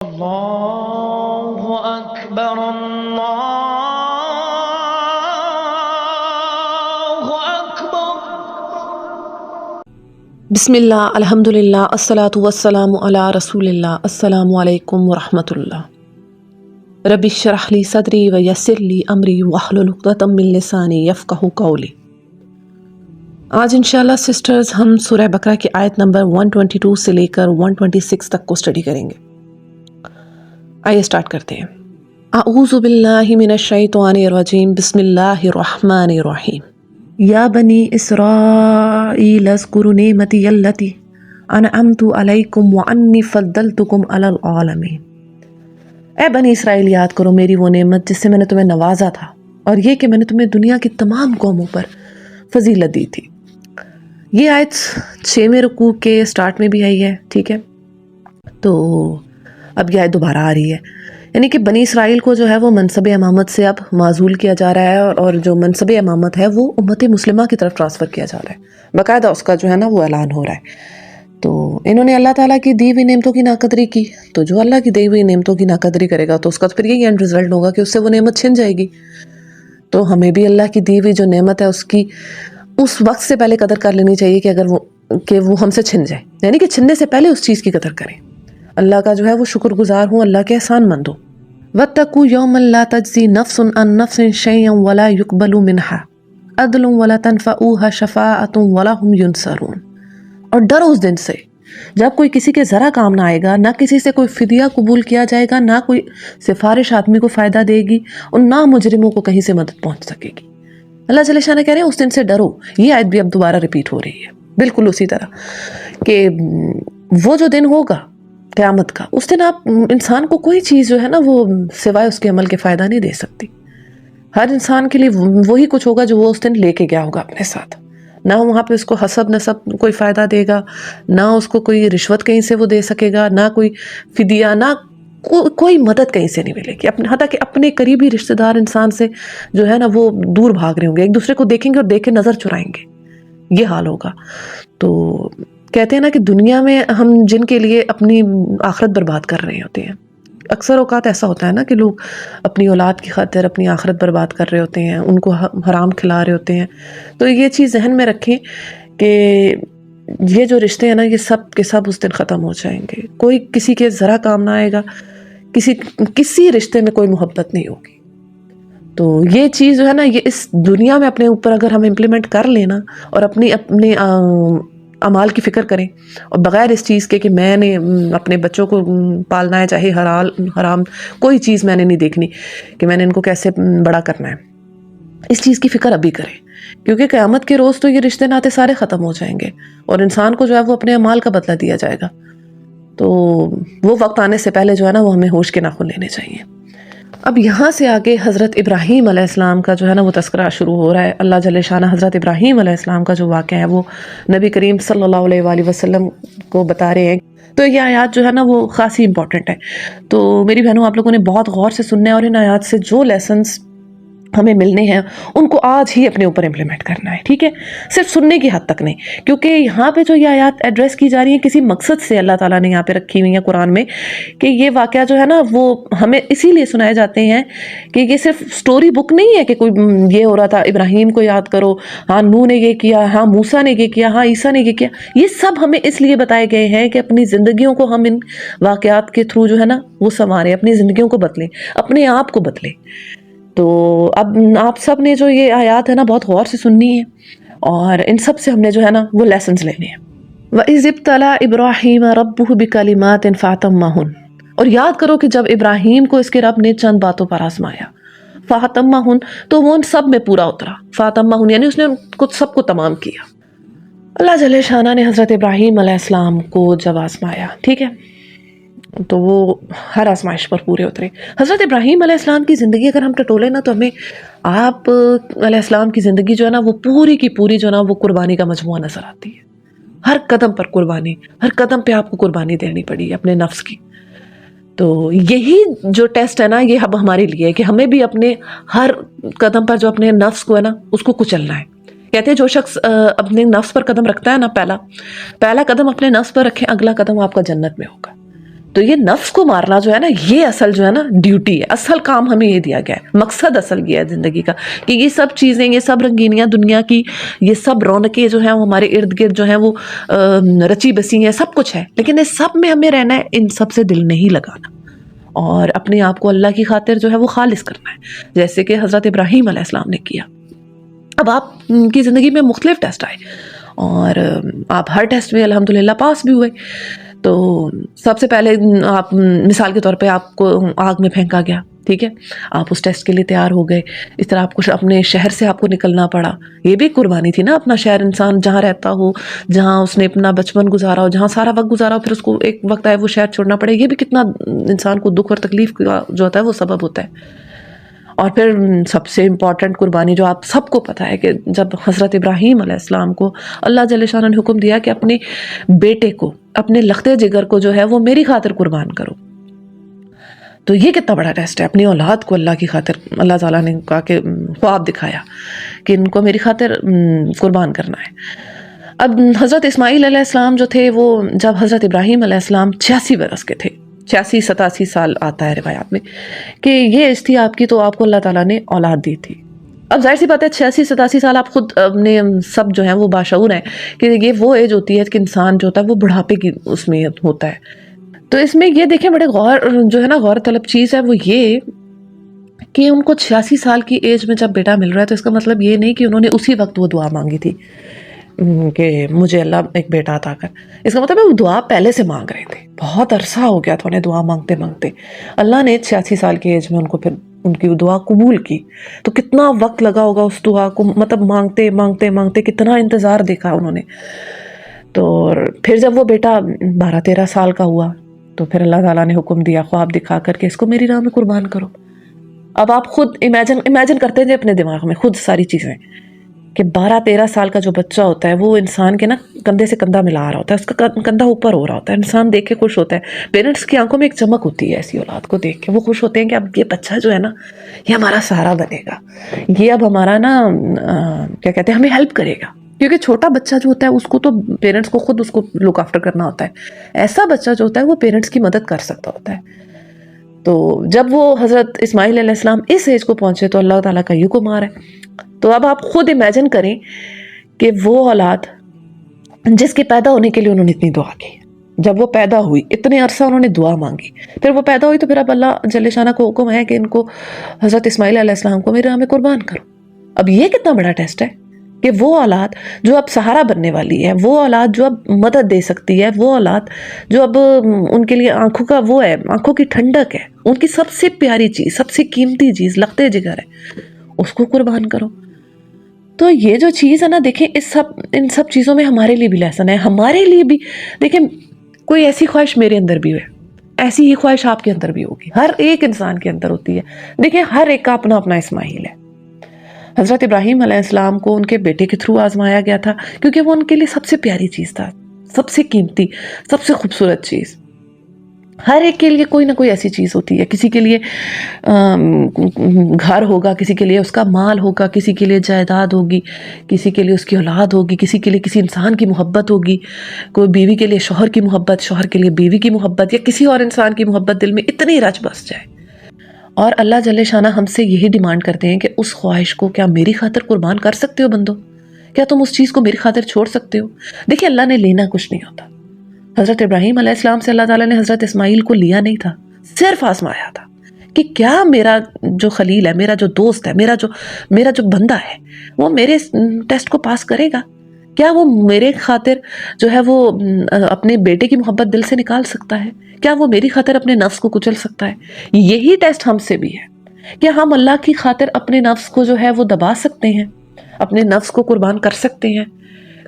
اللہ اکبر اللہ اکبر۔ بسم اللہ، الحمد للہ، الصلاۃ والسلام علی رسول اللہ۔ السلام علیکم ورحمۃ اللہ۔ رب اشرح لی صدری ویسر لی امری واحلل عقدۃ من لسانی یفقہوا قولی۔ آج انشاءاللہ سسٹرز ہم سورہ بقرہ کی آیت نمبر 122 سے لے کر 126 تک کو اسٹڈی کریں گے۔ آئیے اسٹارٹ کرتے ہیں۔ اعوذ باللہ من الشیطان الرجیم، بسم اللہ الرحمن الرحیم۔ یا بنی اسرائیل اذکروا نعمتی التی انعمت علیکم وانی فضلتکم علی العالمین۔ اے بنی اسرائیل، یاد کرو میری وہ نعمت جس سے میں نے تمہیں نوازا تھا، اور یہ کہ میں نے تمہیں دنیا کی تمام قوموں پر فضیلت دی تھی۔ یہ آیت 6ویں رکوع کے سٹارٹ میں بھی آئی ہے، ٹھیک ہے؟ تو اب یہ آیت دوبارہ آ رہی ہے، یعنی کہ بنی اسرائیل کو جو ہے وہ منصب امامت سے اب معزول کیا جا رہا ہے، اور جو منصب امامت ہے وہ امت مسلمہ کی طرف ٹرانسفر کیا جا رہا ہے، باقاعدہ اس کا جو ہے نا وہ اعلان ہو رہا ہے۔ تو انہوں نے اللہ تعالیٰ کی دی ہوئی نعمتوں کی ناقدری کی، تو جو اللہ کی دی ہوئی نعمتوں کی ناقدری کرے گا تو اس کا تو پھر یہی اینڈ رزلٹ ہوگا کہ اس سے وہ نعمت چھن جائے گی۔ تو ہمیں بھی اللہ کی دی ہوئی جو نعمت ہے اس کی اس وقت سے پہلے قدر کر لینی چاہیے کہ اگر وہ ہم سے چھن جائے، یعنی کہ چھننے سے پہلے اس چیز کی قدر کریں۔ اللہ کا جو ہے وہ شکر گزار ہوں، اللہ کے احسان مند ہوں۔ وَاتَّقُوا يَوْمًا لَا تَجْزِي نَفْسٌ عَن نَفْسٍ شَيْئًا وَلَا يُقْبَلُ مِنْهَا عَدْلٌ وَلَا تَنْفَعُهَا شَفَاعَةٌ وَلَا هُمْ يُنصَرُونَ۔ اور ڈرو اس دن سے جب کوئی کسی کے ذرا کام نہ آئے گا، نہ کسی سے کوئی فدیہ قبول کیا جائے گا، نہ کوئی سفارش آدمی کو فائدہ دے گی، اور نہ مجرموں کو کہیں سے مدد پہنچ سکے گی۔ اللہ جل شانہ کہہ رہے ہیں اس دن سے ڈرو۔ یہ آیت بھی اب دوبارہ ریپیٹ ہو رہی ہے، بالکل اسی طرح کہ وہ جو دن ہوگا قیامت کا، اس دن آپ انسان کو کوئی چیز جو ہے نا وہ سوائے اس کے عمل کے فائدہ نہیں دے سکتی۔ ہر انسان کے لیے وہی کچھ ہوگا جو وہ اس دن لے کے گیا ہوگا اپنے ساتھ، نہ وہاں پہ اس کو حسب نسب کوئی فائدہ دے گا، نہ اس کو کوئی رشوت کہیں سے وہ دے سکے گا، نہ کوئی فدیہ، نہ کوئی مدد کہیں سے نہیں ملے گی۔ حتیٰ کہ اپنے قریبی رشتہ دار انسان سے جو ہے نا وہ دور بھاگ رہے ہوں گے، ایک دوسرے کو دیکھیں گے اور دیکھ کے نظر چرائیں گے، یہ حال ہوگا۔ تو کہتے ہیں نا کہ دنیا میں ہم جن کے لیے اپنی آخرت برباد کر رہے ہوتے ہیں، اکثر اوقات ایسا ہوتا ہے نا کہ لوگ اپنی اولاد کی خاطر اپنی آخرت برباد کر رہے ہوتے ہیں، ان کو حرام کھلا رہے ہوتے ہیں۔ تو یہ چیز ذہن میں رکھیں کہ یہ جو رشتے ہیں نا یہ سب کے سب اس دن ختم ہو جائیں گے، کوئی کسی کے ذرا کام نہ آئے گا، کسی رشتے میں کوئی محبت نہیں ہوگی۔ تو یہ چیز جو ہے نا یہ اس دنیا میں اپنے اوپر اگر ہم امپلیمنٹ کر لینا اور اپنے اعمال کی فکر کریں، اور بغیر اس چیز کے کہ میں نے اپنے بچوں کو پالنا ہے، چاہے حرام کوئی چیز میں نے نہیں دیکھنی کہ میں نے ان کو کیسے بڑا کرنا ہے، اس چیز کی فکر ابھی کریں، کیونکہ قیامت کے روز تو یہ رشتے ناتے سارے ختم ہو جائیں گے، اور انسان کو جو ہے وہ اپنے اعمال کا بدلہ دیا جائے گا۔ تو وہ وقت آنے سے پہلے جو ہے نا وہ ہمیں ہوش کے ناخن لینے چاہیے۔ اب یہاں سے آگے حضرت ابراہیم علیہ السلام کا جو ہے نا وہ تذکرہ شروع ہو رہا ہے۔ اللہ جل شانہ حضرت ابراہیم علیہ السلام کا جو واقعہ ہے وہ نبی کریم صلی اللہ علیہ وآلہ وسلم کو بتا رہے ہیں۔ تو یہ آیات جو ہے نا وہ خاصی امپورٹنٹ ہے، تو میری بہنوں آپ لوگوں نے بہت غور سے سننا ہے، اور ان آیات سے جو لیسنز ہمیں ملنے ہیں ان کو آج ہی اپنے اوپر امپلیمنٹ کرنا ہے، ٹھیک ہے؟ صرف سننے کی حد تک نہیں، کیونکہ یہاں پہ جو یہ آیات ایڈریس کی جا رہی ہیں کسی مقصد سے اللہ تعالیٰ نے یہاں پہ رکھی ہوئی ہیں قرآن میں، کہ یہ واقعہ جو ہے نا وہ ہمیں اسی لیے سنائے جاتے ہیں کہ یہ صرف سٹوری بک نہیں ہے کہ کوئی یہ ہو رہا تھا ابراہیم کو یاد کرو، ہاں نوح نے یہ کیا، ہاں موسیٰ نے یہ کیا، ہاں عیسیٰ نے یہ کیا۔ یہ سب ہمیں اس لیے بتائے گئے ہیں کہ اپنی زندگیوں کو ہم ان واقعات کے تھرو جو ہے نا وہ سنواریں، اپنی زندگیوں کو بدلیں، اپنے آپ کو بدلیں۔ تو اب آپ سب نے جو یہ آیات ہے نا بہت غور سے سننی ہے، اور ان سب سے ہم نے جو ہے نا وہ لیسنز لینے ہیں۔ وَإِذِ ابْتَلَىٰ إِبْرَاهِيمَ رَبُّهُ بِكَلِمَاتٍ فَأَتَمَّهُنَّ، اور یاد کرو کہ جب ابراہیم کو اس کے رب نے چند باتوں پر آزمایا، فَأَتَمَّهُنَّ، تو وہ ان سب میں پورا اترا، فَأَتَمَّهُنَّ یعنی اس نے سب کو تمام کیا۔ اللہ جل شانہ نے حضرت ابراہیم علیہ السلام کو جب آزمایا، ٹھیک ہے، تو وہ ہر آزمائش پر پورے اترے۔ حضرت ابراہیم علیہ السلام کی زندگی اگر ہم ٹٹولے نا تو ہمیں آپ علیہ السلام کی زندگی جو ہے نا وہ پوری کی پوری جو ہے نا وہ قربانی کا مجموعہ نظر آتی ہے، ہر قدم پر قربانی، ہر قدم پہ آپ کو قربانی دینی پڑی اپنے نفس کی۔ تو یہی جو ٹیسٹ ہے نا یہ اب ہمارے لیے ہے کہ ہمیں بھی اپنے ہر قدم پر جو اپنے نفس کو ہے نا اس کو کچلنا ہے۔ کہتے ہیں جو شخص اپنے نفس پر قدم رکھتا ہے نا، پہلا قدم اپنے نفس پر رکھیں، اگلا قدم آپ کا جنت میں ہوگا۔ تو یہ نفس کو مارنا جو ہے نا، یہ اصل جو ہے نا ڈیوٹی ہے، اصل کام ہمیں یہ دیا گیا ہے، مقصد اصل یہ ہے زندگی کا کہ یہ سب چیزیں، یہ سب رنگینیاں دنیا کی، یہ سب رونقیں جو ہیں وہ ہمارے ارد گرد جو ہیں وہ رچی بسی ہیں، سب کچھ ہے، لیکن اس سب میں ہمیں رہنا ہے، ان سب سے دل نہیں لگانا اور اپنے آپ کو اللہ کی خاطر جو ہے وہ خالص کرنا ہے، جیسے کہ حضرت ابراہیم علیہ السلام نے کیا۔ اب آپ کی زندگی میں مختلف ٹیسٹ آئے اور آپ ہر ٹیسٹ میں الحمدللہ پاس بھی ہوئے۔ تو سب سے پہلے آپ مثال کے طور پہ آپ کو آگ میں پھینکا گیا، ٹھیک ہے، آپ اس ٹیسٹ کے لیے تیار ہو گئے، اس طرح آپ کو اپنے شہر سے آپ کو نکلنا پڑا، یہ بھی قربانی تھی نا، اپنا شہر، انسان جہاں رہتا ہو، جہاں اس نے اپنا بچپن گزارا ہو، جہاں سارا وقت گزارا ہو، پھر اس کو ایک وقت آئے وہ شہر چھوڑنا پڑے، یہ بھی کتنا انسان کو دکھ اور تکلیف کا جو ہوتا ہے وہ سبب ہوتا ہے۔ اور پھر سب سے امپورٹنٹ قربانی جو آپ سب کو پتہ ہے کہ جب حضرت ابراہیم علیہ السلام کو اللہ جل شانہ نے حکم دیا کہ اپنے بیٹے کو، اپنے لختے جگر کو جو ہے وہ میری خاطر قربان کرو، تو یہ کتنا بڑا ٹیسٹ ہے، اپنی اولاد کو اللہ کی خاطر، اللہ تعالیٰ نے کہا کہ خواب دکھایا کہ ان کو میری خاطر قربان کرنا ہے۔ اب حضرت اسماعیل علیہ السلام جو تھے وہ جب حضرت ابراہیم علیہ السلام 86 برس کے تھے، 86-87 سال آتا ہے روایات میں کہ یہ ایج تھی آپ کی، تو آپ کو اللہ تعالیٰ نے اولاد دی تھی۔ اب ظاہر سی بات ہے 86-87 سال آپ خود اپنے سب جو ہیں وہ باشعور ہیں کہ یہ وہ ایج ہوتی ہے کہ انسان جو ہوتا ہے وہ بڑھاپے کی اس میں ہوتا ہے۔ تو اس میں یہ دیکھیں بڑے غور جو ہے نا غور طلب چیز ہے وہ یہ کہ ان کو 86 سال کی ایج میں جب بیٹا مل رہا ہے تو اس کا مطلب یہ نہیں کہ انہوں نے اسی وقت وہ دعا مانگی تھی کہ مجھے اللہ ایک بیٹا عطا کر، اس کا مطلب ہے وہ دعا پہلے سے مانگ رہے تھے، بہت عرصہ ہو گیا تھا انہیں دعا مانگتے مانگتے، اللہ نے 86 سال کی ایج میں ان کو پھر ان کی دعا قبول کی۔ تو کتنا وقت لگا ہوگا اس دعا کو، مطلب مانگتے مانگتے مانگتے کتنا انتظار دیکھا انہوں نے۔ تو پھر جب وہ بیٹا 12-13 سال کا ہوا تو پھر اللہ تعالیٰ نے حکم دیا خواب دکھا کر کے اس کو میری راہ میں قربان کرو۔ اب آپ خود امیجن کرتے ہیں اپنے دماغ میں خود ساری چیزیں کہ 12-13 سال کا جو بچہ ہوتا ہے وہ انسان کے نا کندھے سے کندھا ملا رہا ہوتا ہے، اس کا کندھا اوپر ہو رہا ہوتا ہے، انسان دیکھ کے خوش ہوتا ہے، پیرنٹس کی آنکھوں میں ایک چمک ہوتی ہے ایسی اولاد کو دیکھ کے، وہ خوش ہوتے ہیں کہ اب یہ بچہ جو ہے نا یہ ہمارا سہارا بنے گا، یہ اب ہمارا نا کیا کہتے ہیں ہمیں ہیلپ کرے گا، کیونکہ چھوٹا بچہ جو ہوتا ہے اس کو تو پیرنٹس کو خود اس کو لک آفٹر کرنا ہوتا ہے، ایسا بچہ جو ہوتا ہے وہ پیرنٹس کی مدد کر سکتا ہوتا ہے۔ تو جب وہ حضرت اسماعیل علیہ السلام اس ایج کو پہنچے تو اللہ تعالیٰ کا یہ حکم آ رہا ہے۔ تو اب آپ خود امیجن کریں کہ وہ اولاد جس کے پیدا ہونے کے لیے انہوں نے اتنی دعا کی، جب وہ پیدا ہوئی اتنے عرصہ انہوں نے دعا مانگی، پھر وہ پیدا ہوئی تو پھر اب اللہ جل شانہ کو حکم ہے کہ ان کو حضرت اسماعیل علیہ السلام کو میرے راہ میں قربان کرو۔ اب یہ کتنا بڑا ٹیسٹ ہے کہ وہ اولاد جو اب سہارا بننے والی ہے، وہ اولاد جو اب مدد دے سکتی ہے، وہ اولاد جو اب ان کے لیے آنکھوں کا وہ ہے، آنکھوں کی ٹھنڈک ہے، ان کی سب سے پیاری چیز، سب سے قیمتی چیز لختے جگر ہے، اس کو قربان کرو۔ تو یہ جو چیز ہے نا دیکھیں ان سب چیزوں میں ہمارے لیے بھی لیسن ہے، ہمارے لیے بھی دیکھیں کوئی ایسی خواہش میرے اندر بھی ہے، ایسی ہی خواہش آپ کے اندر بھی ہوگی، ہر ایک انسان کے اندر ہوتی ہے۔ دیکھیں ہر ایک کا اپنا اپنا اسماعیل ہے۔ حضرت ابراہیم علیہ السلام کو ان کے بیٹے کے تھرو آزمایا گیا تھا کیونکہ وہ ان کے لیے سب سے پیاری چیز تھا، سب سے قیمتی، سب سے خوبصورت چیز۔ ہر ایک کے لیے کوئی نہ کوئی ایسی چیز ہوتی ہے، کسی کے لیے گھر ہوگا، کسی کے لیے اس کا مال ہوگا، کسی کے لیے جائیداد ہوگی، کسی کے لیے اس کی اولاد ہوگی، کسی کے لیے کسی انسان کی محبت ہوگی، کوئی بیوی کے لیے شوہر کی محبت، شوہر کے لیے بیوی کی محبت، یا کسی اور انسان کی محبت دل میں اتنی رچ بس جائے۔ اور اللہ جل شانہ ہم سے یہی ڈیمانڈ کرتے ہیں کہ اس خواہش کو کیا میری خاطر قربان کر سکتے ہو بندو؟ کیا تم اس چیز کو میری خاطر چھوڑ سکتے ہو؟ دیکھیں اللہ نے لینا کچھ نہیں ہوتا۔ حضرت ابراہیم علیہ السلام سے اللہ تعالیٰ نے حضرت اسماعیل کو لیا نہیں تھا، صرف آزمایا تھا کہ کیا میرا جو خلیل ہے، میرا جو دوست ہے، میرا جو بندہ ہے وہ میرے ٹیسٹ کو پاس کرے گا؟ کیا وہ میرے خاطر جو ہے وہ اپنے بیٹے کی محبت دل سے نکال سکتا ہے؟ کیا وہ میری خاطر اپنے نفس کو کچل سکتا ہے؟ یہی ٹیسٹ ہم سے بھی ہے، کیا ہم اللہ کی خاطر اپنے نفس کو جو ہے وہ دبا سکتے ہیں، اپنے نفس کو قربان کر سکتے ہیں؟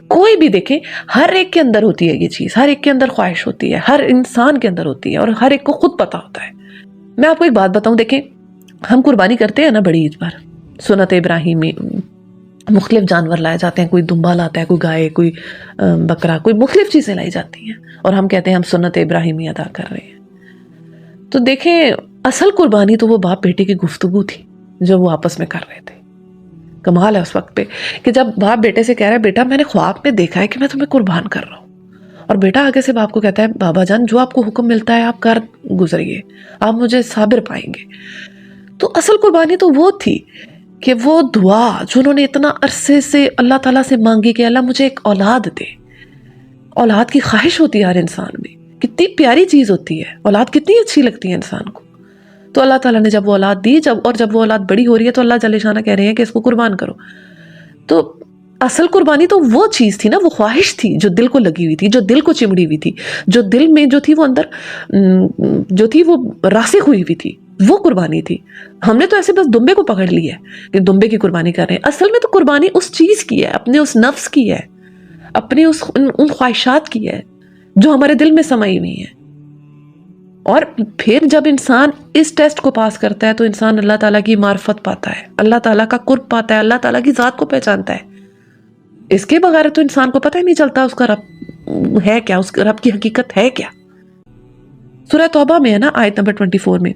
کوئی بھی دیکھیں ہر ایک کے اندر ہوتی ہے یہ چیز، ہر ایک کے اندر خواہش ہوتی ہے، ہر انسان کے اندر ہوتی ہے اور ہر ایک کو خود پتا ہوتا ہے۔ میں آپ کو ایک بات بتاؤں، دیکھیں ہم قربانی کرتے ہیں نا بڑی عید پر، سنت ابراہیمی، مختلف جانور لائے جاتے ہیں، کوئی دمبا لاتا ہے، کوئی گائے، کوئی بکرا، کوئی مختلف چیزیں لائی جاتی ہیں اور ہم کہتے ہیں ہم سنت ابراہیمی ادا کر رہے ہیں۔ تو دیکھیں اصل قربانی تو وہ باپ بیٹے کی گفتگو تھی جو وہ آپس میں کر رہے تھے۔ کمال ہے اس وقت پہ کہ جب باپ بیٹے سے کہہ رہا ہے بیٹا میں نے خواب میں دیکھا ہے کہ میں تمہیں قربان کر رہا ہوں، اور بیٹا آگے سے باپ کو کہتا ہے بابا جان جو آپ کو حکم ملتا ہے آپ کر گزریے، آپ مجھے صابر پائیں گے۔ تو اصل قربانی تو وہ تھی کہ وہ دعا جو انہوں نے اتنا عرصے سے اللہ تعالیٰ سے مانگی کہ اللہ مجھے ایک اولاد دے۔ اولاد کی خواہش ہوتی ہے ہر انسان میں، کتنی پیاری چیز ہوتی ہے، اولاد کتنی اچھی لگتی ہے انسان کو۔ تو اللہ تعالیٰ نے جب وہ اولاد دی، جب وہ اولاد بڑی ہو رہی ہے تو اللہ جل شانہ کہہ رہے ہیں کہ اس کو قربان کرو۔ تو اصل قربانی تو وہ چیز تھی نا، وہ خواہش تھی جو دل کو لگی ہوئی تھی، جو دل کو چمڑی ہوئی تھی، جو دل میں جو تھی وہ اندر جو تھی وہ راسخ ہوئی ہوئی تھی، وہ قربانی تھی۔ ہم نے تو ایسے بس دمبے کو پکڑ لیا ہے کہ دمبے کی قربانی کر رہے ہیں، اصل میں تو قربانی اس چیز کی ہے، اپنے اس نفس کی ہے، اپنے ان خواہشات کی ہے جو ہمارے دل میں سمائی ہوئی ہیں۔ اور پھر جب انسان اس ٹیسٹ کو پاس کرتا ہے تو انسان اللہ تعالیٰ کی معرفت پاتا ہے، اللہ تعالیٰ کا قرب پاتا ہے، اللہ تعالیٰ کی ذات کو پہچانتا ہے۔ اس کے بغیر تو انسان کو پتہ ہی نہیں چلتا اس کا رب ہے کیا، اس کا رب کی حقیقت ہے کیا۔ سورہ توبہ میں ہے نا آیت نمبر 24 میں،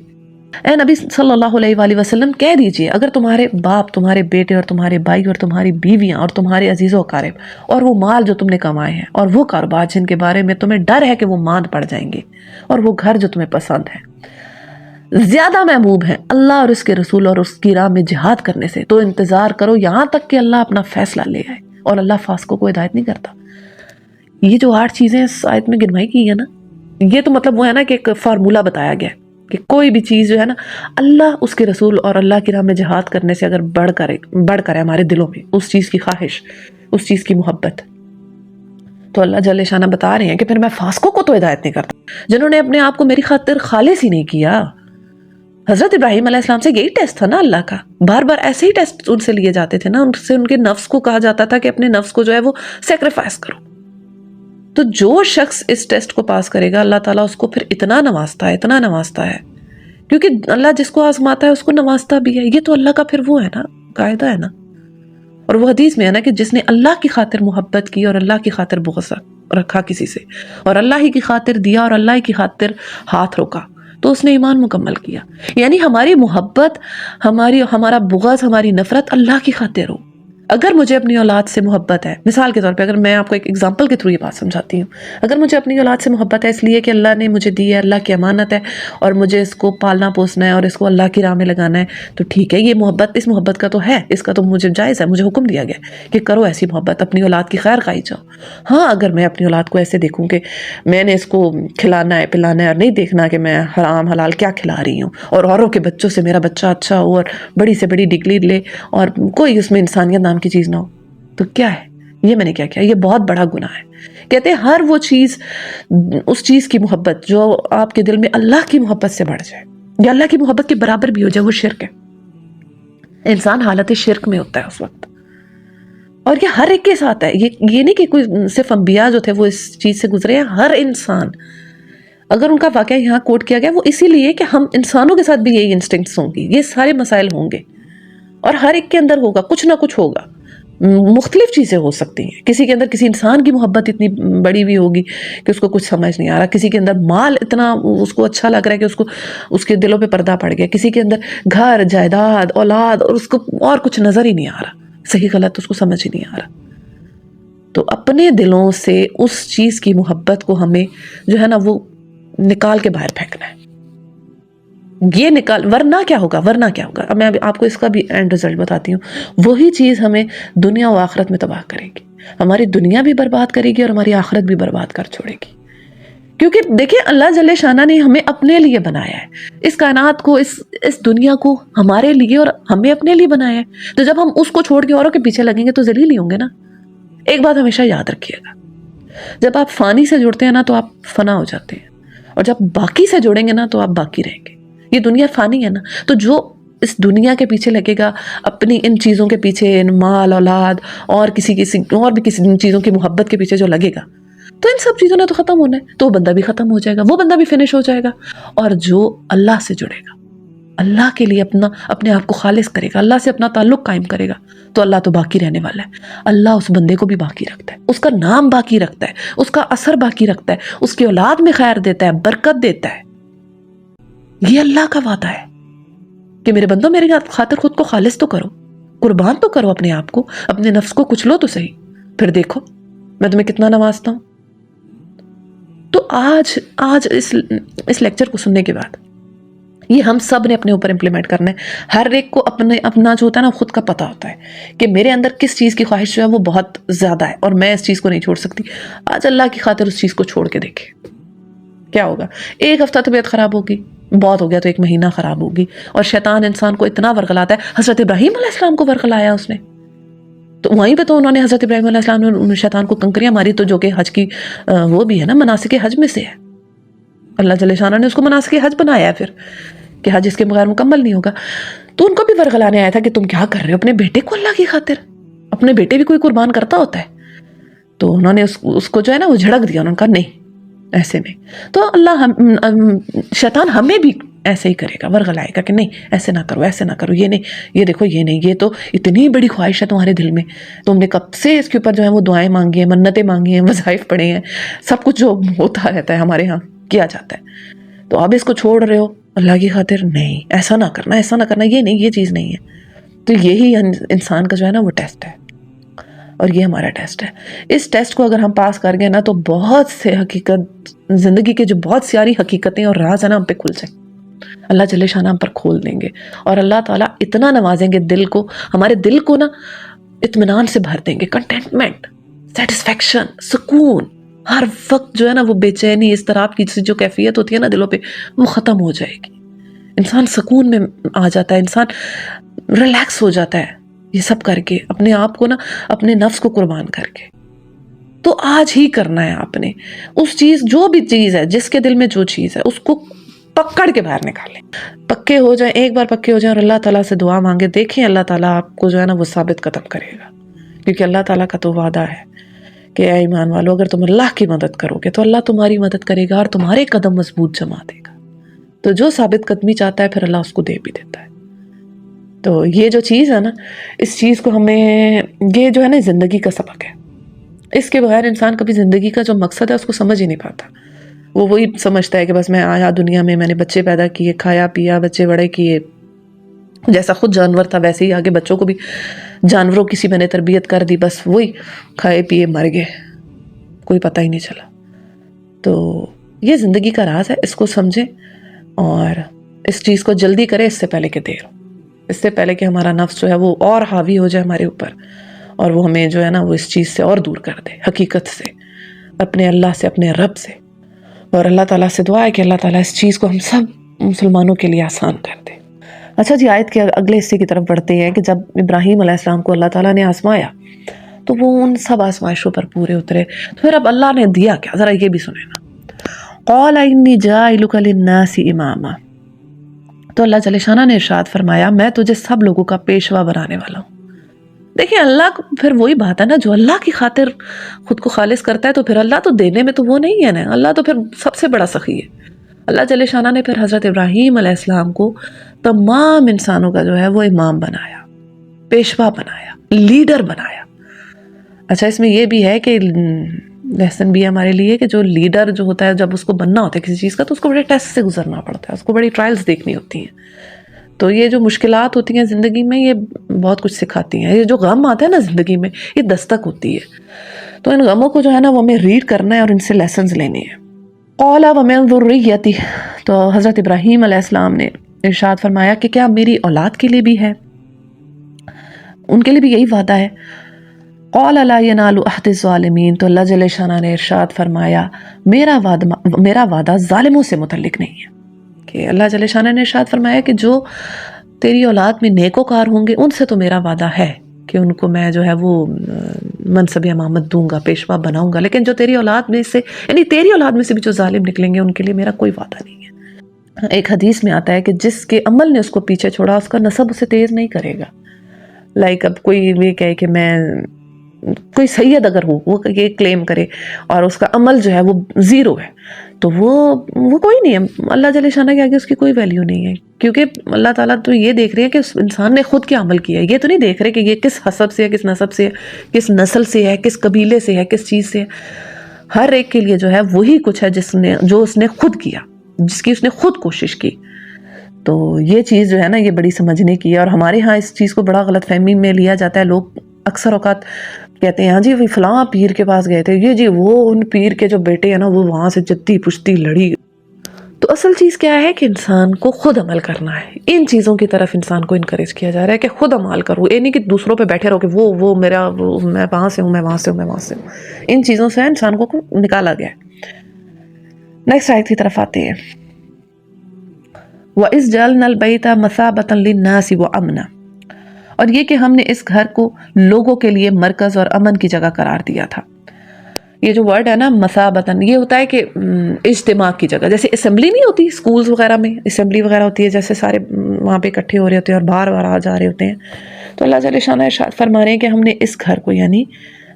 اے نبی صلی اللہ علیہ وآلہ وسلم کہہ دیجئے اگر تمہارے باپ، تمہارے بیٹے اور تمہارے بھائی اور تمہاری بیویاں اور تمہارے عزیز و اقارب اور وہ مال جو تم نے کمائے ہیں اور وہ کاروبار جن کے بارے میں تمہیں ڈر ہے کہ وہ ماند پڑ جائیں گے اور وہ گھر جو تمہیں پسند ہے زیادہ محبوب ہیں اللہ اور اس کے رسول اور اس کی راہ میں جہاد کرنے سے، تو انتظار کرو یہاں تک کہ اللہ اپنا فیصلہ لے آئے، اور اللہ فاسقوں کو ہدایت نہیں کرتا۔ یہ جو 8 چیزیں اس آیت میں گنوائی کی ہے نا، یہ تو مطلب وہ ہے نا کہ ایک فارمولہ بتایا گیا ہے کہ کوئی بھی چیز جو ہے نا اللہ، اس کے رسول اور اللہ کی راہ میں جہاد کرنے سے اگر بڑھ کرے ہمارے دلوں میں اس چیز کی خواہش، اس چیز کی محبت، تو اللہ جل شانہ بتا رہے ہیں کہ پھر میں فاسقوں کو تو ہدایت نہیں کرتا، جنہوں نے اپنے آپ کو میری خاطر خالص ہی نہیں کیا۔ حضرت ابراہیم علیہ السلام سے یہی ٹیسٹ تھا نا اللہ کا، بار بار ایسے ہی ٹیسٹ ان سے لیے جاتے تھے نا، ان سے ان کے نفس کو کہا جاتا تھا کہ اپنے نفس کو جو ہے وہ سیکریفائس کرو۔ تو جو شخص اس ٹیسٹ کو پاس کرے گا اللہ تعالیٰ اس کو پھر اتنا نوازتا ہے، کیونکہ اللہ جس کو آزماتا ہے اس کو نوازتا بھی ہے۔ یہ تو اللہ کا پھر وہ ہے نا قاعدہ ہے نا، اور وہ حدیث میں ہے نا کہ جس نے اللہ کی خاطر محبت کی اور اللہ کی خاطر بغض رکھا کسی سے، اور اللہ ہی کی خاطر دیا اور اللہ ہی کی خاطر ہاتھ روکا، تو اس نے ایمان مکمل کیا۔ یعنی ہماری محبت، ہمارا بغض، ہماری نفرت اللہ کی خاطر ہو۔ اگر مجھے اپنی اولاد سے محبت ہے، مثال کے طور پہ اگر میں آپ کو ایک ایگزامپل کے تھرو یہ بات سمجھاتی ہوں، اگر مجھے اپنی اولاد سے محبت ہے اس لیے کہ اللہ نے مجھے دی ہے، اللہ کی امانت ہے اور مجھے اس کو پالنا پوسنا ہے اور اس کو اللہ کی راہ میں لگانا ہے، تو ٹھیک ہے، یہ محبت اس محبت کا تو ہے، اس کا تو مجھے جائز ہے، مجھے حکم دیا گیا کہ کرو ایسی محبت، اپنی اولاد کی خیر خواہی چاہو۔ ہاں اگر میں اپنی اولاد کو ایسے دیکھوں کہ میں نے اس کو کھلانا ہے پلانا ہے اور نہیں دیکھنا کہ میں حرام حلال کیا کھلا رہی ہوں، اور اوروں کے بچوں سے میرا بچہ اچھا ہو اور بڑی سے بڑی ڈگری لے اور کوئی اس میں انسانیت نام کی چیز نہ ہو، تو کیا ہے یہ میں نے کیا کیا؟ یہ بہت بڑا گناہ ہے۔ کہتے ہیں ہر وہ چیز، اس چیز کی محبت جو آپ کے دل میں اللہ کی محبت سے بڑھ جائے یا اللہ کی محبت کے برابر بھی ہو جائے، وہ شرک ہے۔ انسان حالت شرک میں ہوتا ہے اس وقت، اور یہ ہر ایک کے ساتھ ہے۔ یہ نہیں کہ کوئی صرف انبیاء جو تھے وہ اس چیز سے گزرے ہیں، ہر انسان، اگر ان کا واقعہ یہاں کوٹ کیا گیا وہ اسی لیے کہ ہم انسانوں کے ساتھ بھی یہی انسٹنکٹس ہوں گی، یہ سارے مسائل ہوں گے، اور ہر ایک کے اندر ہوگا، کچھ نہ کچھ ہوگا۔ مختلف چیزیں ہو سکتی ہیں، کسی کے اندر کسی انسان کی محبت اتنی بڑی بھی ہوگی کہ اس کو کچھ سمجھ نہیں آ رہا، کسی کے اندر مال اتنا اس کو اچھا لگ رہا ہے کہ اس کے دلوں پہ پردہ پڑ گیا، کسی کے اندر گھر جائیداد اولاد اور اس کو اور کچھ نظر ہی نہیں آ رہا، صحیح غلط اس کو سمجھ ہی نہیں آ رہا۔ تو اپنے دلوں سے اس چیز کی محبت کو ہمیں جو ہے نا وہ نکال کے باہر پھینکنا ہے، یہ ورنہ کیا ہوگا؟ اب میں آپ کو اس کا بھی اینڈ رزلٹ بتاتی ہوں۔ وہی چیز ہمیں دنیا و آخرت میں تباہ کرے گی، ہماری دنیا بھی برباد کرے گی اور ہماری آخرت بھی برباد کر چھوڑے گی۔ کیونکہ دیکھیں اللہ جل شانہ نے ہمیں اپنے لیے بنایا ہے، اس کائنات کو، اس دنیا کو ہمارے لیے اور ہمیں اپنے لیے بنایا ہے۔ تو جب ہم اس کو چھوڑ کے اوروں کے پیچھے لگیں گے تو ذلیل ہی ہوں گے نا۔ ایک بات ہمیشہ یاد رکھیے گا، جب آپ فانی سے جڑتے ہیں نا تو آپ فنا ہو جاتے ہیں، اور جب باقی سے جڑیں گے نا تو آپ باقی رہیں گے۔ یہ دنیا فانی ہے نا، تو جو اس دنیا کے پیچھے لگے گا، اپنی ان چیزوں کے پیچھے، ان مال اولاد اور کسی اور بھی کسی چیزوں کی محبت کے پیچھے جو لگے گا، تو ان سب چیزوں نے تو ختم ہونا ہے، تو وہ بندہ بھی ختم ہو جائے گا، وہ بندہ بھی فنش ہو جائے گا۔ اور جو اللہ سے جڑے گا، اللہ کے لیے اپنے آپ کو خالص کرے گا، اللہ سے اپنا تعلق قائم کرے گا، تو اللہ تو باقی رہنے والا ہے۔ اللہ اس بندے کو بھی باقی رکھتا ہے، اس کا نام باقی رکھتا ہے، اس کا اثر باقی رکھتا ہے، اس کی اولاد میں خیر دیتا ہے، برکت دیتا ہے۔ یہ اللہ کا وعدہ ہے کہ میرے بندوں میری خاطر خود کو خالص تو کرو، قربان تو کرو اپنے آپ کو، اپنے نفس کو کچلو تو صحیح، پھر دیکھو میں تمہیں کتنا نوازتا ہوں۔ تو آج اس لیکچر کو سننے کے بعد یہ ہم سب نے اپنے اوپر امپلیمنٹ کرنا ہے. ہر ایک کو اپنا جو ہوتا ہے نا خود کا پتہ ہوتا ہے کہ میرے اندر کس چیز کی خواہش جو ہے وہ بہت زیادہ ہے اور میں اس چیز کو نہیں چھوڑ سکتی. آج اللہ کی خاطر اس چیز کو چھوڑ کے دیکھیں کیا ہوگا. ایک ہفتہ طبیعت خراب ہوگی، بہت ہو گیا تو ایک مہینہ خراب ہوگی. اور شیطان انسان کو اتنا ورغلاتا ہے. حضرت ابراہیم علیہ السلام کو ورغلایا اس نے، تو وہیں پہ تو انہوں نے حضرت ابراہیم علیہ السلام نے شیطان کو کنکریاں ماری، تو جو کہ حج کی وہ بھی ہے نا، مناسک حج میں سے ہے. اللہ جل شانہ نے اس کو مناسک حج بنایا ہے پھر کہ حج اس کے بغیر مکمل نہیں ہوگا. تو ان کو بھی ورغلانے آیا تھا کہ تم کیا کر رہے ہو اپنے بیٹے کو اللہ کی خاطر. اپنے بیٹے بھی کوئی قربان کرتا ہوتا ہے. تو انہوں نے اس کو جو ہے نا وہ جھڑک دیا. انہوں نے کہا نہیں ایسے نہیں. تو اللہ شیطان ہمیں بھی ایسے ہی کرے گا، ورغلائے گا کہ نہیں ایسے نہ کرو، ایسے نہ کرو، یہ نہیں، یہ دیکھو، یہ نہیں، یہ تو اتنی بڑی خواہش ہے تمہارے دل میں، تم نے کب سے اس کے اوپر جو ہے وہ دعائیں مانگی ہیں، منتیں مانگی ہیں، وظائف پڑھے ہیں، سب کچھ جو ہوتا رہتا ہے ہمارے ہاں کیا جاتا ہے. تو اب اس کو چھوڑ رہے ہو اللہ کی خاطر. نہیں ایسا نہ کرنا، ایسا نہ کرنا، یہ نہیں، یہ چیز نہیں ہے. تو یہی انسان کا جو ہے نا وہ ٹیسٹ ہے، اور یہ ہمارا ٹیسٹ ہے. اس ٹیسٹ کو اگر ہم پاس کر گئے نا تو بہت سے حقیقت، زندگی کے جو بہت ساری حقیقتیں اور راز ہیں نا ہم پہ کھل جائیں. اللہ جل شانہ ہم پر کھول دیں گے، اور اللہ تعالیٰ اتنا نوازیں گے دل کو، ہمارے دل کو نا اطمینان سے بھر دیں گے. کنٹینٹمنٹ، سیٹسفیکشن، سکون. ہر وقت جو ہے نا وہ بے چینی، اضطراب کی جو کیفیت ہوتی ہے نا دلوں پہ، وہ ختم ہو جائے گی. انسان سکون میں آ جاتا ہے، انسان ریلیکس ہو جاتا ہے یہ سب کر کے، اپنے آپ کو نا، اپنے نفس کو قربان کر کے. تو آج ہی کرنا ہے آپ نے اس چیز، جو بھی چیز ہے، جس کے دل میں جو چیز ہے، اس کو پکڑ کے باہر نکالیں. پکے ہو جائیں، ایک بار پکے ہو جائیں اور اللہ تعالیٰ سے دعا مانگے، دیکھیں اللہ تعالیٰ آپ کو جو ہے نا وہ ثابت قدم کرے گا. کیونکہ اللہ تعالیٰ کا تو وعدہ ہے کہ اے ایمان والو، اگر تم اللہ کی مدد کرو گے تو اللہ تمہاری مدد کرے گا اور تمہارے قدم مضبوط جما دے گا. تو جو ثابت قدمی چاہتا ہے پھر اللہ اس کو دے بھی دیتا ہے. تو یہ جو چیز ہے نا، اس چیز کو ہمیں، یہ جو ہے نا زندگی کا سبق ہے. اس کے بغیر انسان کبھی زندگی کا جو مقصد ہے اس کو سمجھ ہی نہیں پاتا. وہ وہی سمجھتا ہے کہ بس میں آیا دنیا میں نے بچے پیدا کیے، کھایا پیا، بچے بڑے کیے، جیسا خود جانور تھا ویسے ہی آگے بچوں کو بھی جانوروں کسی میں نے تربیت کر دی، بس وہی کھائے پیے مر گئے، کوئی پتہ ہی نہیں چلا. تو یہ زندگی کا راز ہے، اس کو سمجھیں اور اس چیز کو جلدی کریں اس سے پہلے کہ دیر ہو، اس سے پہلے کہ ہمارا نفس جو ہے وہ اور حاوی ہو جائے ہمارے اوپر اور وہ ہمیں جو ہے نا وہ اس چیز سے اور دور کر دے، حقیقت سے، اپنے اللہ سے، اپنے رب سے. اور اللہ تعالیٰ سے دعا ہے کہ اللہ تعالیٰ اس چیز کو ہم سب مسلمانوں کے لیے آسان کر دے. اچھا جی، آیت کے اگلے حصے کی طرف بڑھتے ہیں کہ جب ابراہیم علیہ السلام کو اللہ تعالیٰ نے آزمایا تو وہ ان سب آزمائشوں پر پورے اترے. تو پھر اب اللہ نے دیا کیا، ذرا یہ بھی سنیں نا. قال انی جاعلک للناس اماما. تو اللہ جل شانہ نے ارشاد فرمایا میں تجھے سب لوگوں کا پیشوا بنانے والا ہوں. دیکھیں اللہ پھر وہی بات ہے نا، جو اللہ کی خاطر خود کو خالص کرتا ہے تو پھر اللہ تو دینے میں تو وہ نہیں ہے نا، اللہ تو پھر سب سے بڑا سخی ہے. اللہ جل شانہ نے پھر حضرت ابراہیم علیہ السلام کو تمام انسانوں کا جو ہے وہ امام بنایا، پیشوا بنایا، لیڈر بنایا. اچھا اس میں یہ بھی ہے کہ لیسن بھی ہے ہمارے لیے کہ جو لیڈر جو ہوتا ہے جب اس کو بننا ہوتا ہے کسی چیز کا تو اس کو بڑے ٹیسٹ سے گزرنا پڑتا ہے، اس کو بڑی ٹرائلز دیکھنی ہوتی ہیں. تو یہ جو مشکلات ہوتی ہیں زندگی میں یہ بہت کچھ سکھاتی ہیں. یہ جو غم آتے ہیں نا زندگی میں یہ دستک ہوتی ہے. تو ان غموں کو جو ہے نا وہ ہمیں ریڈ کرنا ہے اور ان سے لیسنز لینے ہیں. قال ومن ذریتی. تو حضرت ابراہیم علیہ السلام نے ارشاد فرمایا کہ کیا میری اولاد کے لیے بھی ہے، ان کے لیے بھی یہی وعدہ ہے. قال لا ینال عہد الظالمین. تو اللہ جل شانہ نے ارشاد فرمایا میرا وعدہ ظالموں سے متعلق نہیں ہے. کہ اللہ جل شانہ نے ارشاد فرمایا کہ جو تیری اولاد میں نیکوکار ہوں گے ان سے تو میرا وعدہ ہے کہ ان کو میں جو ہے وہ منصب امامت دوں گا، پیشوا بناؤں گا. لیکن جو تیری اولاد میں سے، یعنی تیری اولاد میں سے بھی جو ظالم نکلیں گے ان کے لیے میرا کوئی وعدہ نہیں ہے. ایک حدیث میں آتا ہے کہ جس کے عمل نے اس کو پیچھے چھوڑا اس کا نسب اسے تیز نہیں کرے گا. اب کوئی یہ کہے کہ میں کوئی سید اگر ہو، وہ یہ کلیم کرے اور اس کا عمل جو ہے وہ زیرو ہے تو وہ کوئی نہیں ہے. اللہ جل شانہ کے آگے اس کی کوئی ویلیو نہیں ہے، کیونکہ اللہ تعالیٰ تو یہ دیکھ رہے ہیں کہ اس انسان نے خود کیا عمل کیا ہے. یہ تو نہیں دیکھ رہے کہ یہ کس حسب سے ہے، کس نسب سے ہے، کس نسل سے ہے، کس قبیلے سے ہے، کس چیز سے ہے. ہر ایک کے لیے جو ہے وہی کچھ ہے جو اس نے خود کیا، جس کی اس نے خود کوشش کی. تو یہ چیز جو ہے نا یہ بڑی سمجھنے کی ہے. اور ہمارے ہاں اس چیز کو بڑا غلط فہمی میں لیا جاتا ہے. لوگ اکثر اوقات کہتے ہیں ہاں جی وہ فلاں پیر کے پاس گئے تھے، یہ جی وہ ان پیر کے جو بیٹے ہیں نا وہ وہاں سے جدی پشتی لڑی. تو اصل چیز کیا ہے کہ انسان کو خود عمل کرنا ہے. ان چیزوں کی طرف انسان کو انکریج کیا جا رہا ہے کہ خود عمل کرو. یہ نہیں کہ دوسروں پہ بیٹھے رہو کہ وہ میرا میں وہاں سے ہوں، میں وہاں سے ہوں، میں وہاں سے ہوں. ان چیزوں سے انسان کو نکالا گیا ہے. نیکسٹ آیت کی طرف آتے ہیں. وَإِذْ جَعَلْنَا الْبَيْتَ مَثَابَةً لِلنَّاسِ وَأَمْنًا، اور یہ کہ ہم نے اس گھر کو لوگوں کے لیے مرکز اور امن کی جگہ قرار دیا تھا. یہ جو ورڈ ہے نا مثابتاً، یہ ہوتا ہے کہ اجتماع کی جگہ. جیسے اسمبلی نہیں ہوتی اسکولز وغیرہ میں، اسمبلی وغیرہ ہوتی ہے، جیسے سارے وہاں پہ اکٹھے ہو رہے ہوتے ہیں اور بار بار آ جا رہے ہوتے ہیں. تو اللہ جل شانہ ارشاد فرما رہے ہیں کہ ہم نے اس گھر کو یعنی